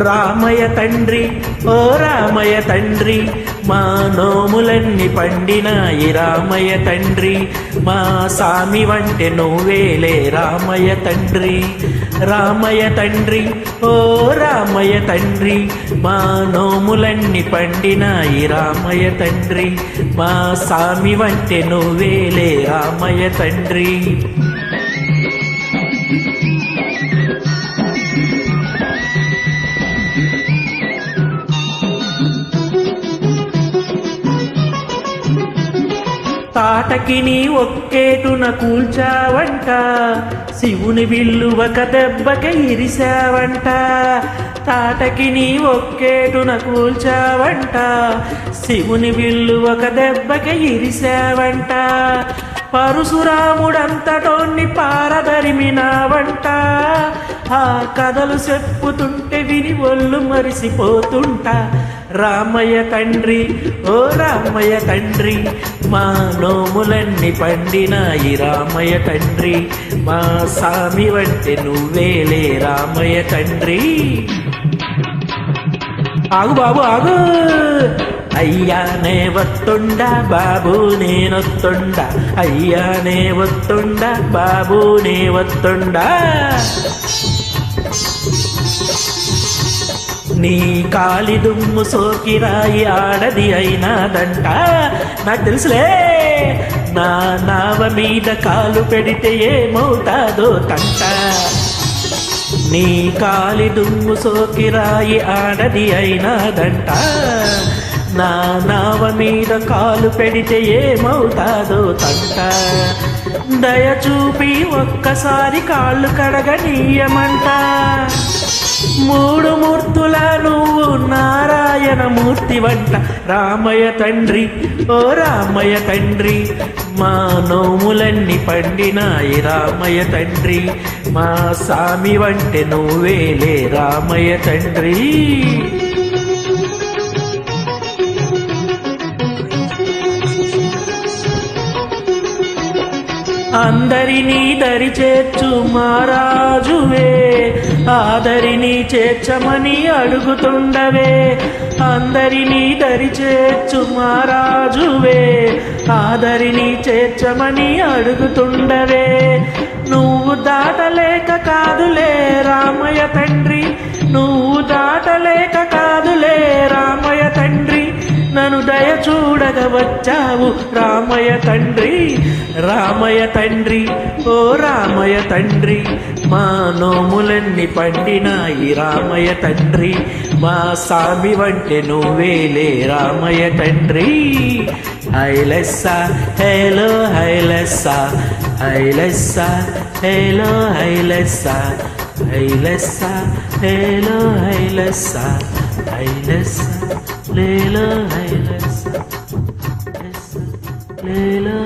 రామయ్య తండ్రి ఓ రామయ్య తండ్రి మా నోములన్నీ పండినాయి రామయ్య తండ్రి మా సామి వంటే నువ్వేలే రామయ్య తండ్రి రామయ్య తండ్రి ఓ రామయ్య తండ్రి మా నోములన్నీ పండినాయి రామయ్య తండ్రి మా సామి వంటే నువ్వేలే రామయ్య తండ్రి తాటకి నీ ఒక్కేటున కూల్చావంట శివుని విల్లు ఒక దెబ్బకి ఇరిసావంట తాటకి నీ ఒక్కేటున కూల్చావంట శివుని విల్లు ఒక దెబ్బకి ఇరిసావంట పరశురాముడంతటోన్ని పారదరిమినావంట ఆ కథలు చెప్పుతుంటే విని ఒళ్ళు మరిసిపోతుంటా రామయ్య తండ్రి ఓ రామయ్య తండ్రి మా నోములన్నీ పండినాయి రామయ్య తండ్రి మా సామి వంటే నువ్వేలే రామయ్య తండ్రి ఆగు బాబు ఆగు అయ్యానే వత్తుండా బాబు నేనొత్తుండా అయ్యానే వత్తుండా బాబు నే వత్తుండా నీ కాలి దుమ్ము సోకిరాయి ఆడది అయినాదంట నాకు తెలుసులే నా నావ మీద కాలు పెడితే ఏమవుతాదో తంట నీ కాలి దుమ్ము సోకిరాయి ఆడది అయినాదంట నా నావ మీద కాలు పెడితే ఏమవుతాదో తంట దయ చూపి ఒక్కసారి కాళ్ళు కడగనీయమంట మూడు మూర్తుల నువ్వు నారాయణ మూర్తి వంట రామయ్య తండ్రి ఓ రామయ్య తండ్రి మా నోములన్నీ పండినాయి రామయ్య తండ్రి మా సామి వంటే నువ్వేలే రామయ్య తండ్రి అందరినీ దరి చేర్చు మహారాజువే ఆదరిని చేర్చమని అడుగుతుండవే అందరినీ దరి చేర్చు మహారాజువే ఆదరిని చేర్చమని అడుగుతుండవే నువ్వు దాటలేక కాదులే రామయ్య తండ్రి నువ్వు దాటలేక కాదులే రామయ్య తండ్రి నన్ను దయ చూడగా వచ్చావు రామయ్య తండ్రి రామయ్య తండ్రి ఓ రామయ్య తండ్రి మా నోములన్నీ పండినాయి రామయ్య తండ్రి మా సామి వంటే నువ్వేలే రామయ్య తండ్రి హైలెస్స హేలో హైలెస్స హైలెస్స హేలో హైలెస్స హైలెస్స హేలో హైలెస్స హైలెస్స లేలో హైలెస్స లేలో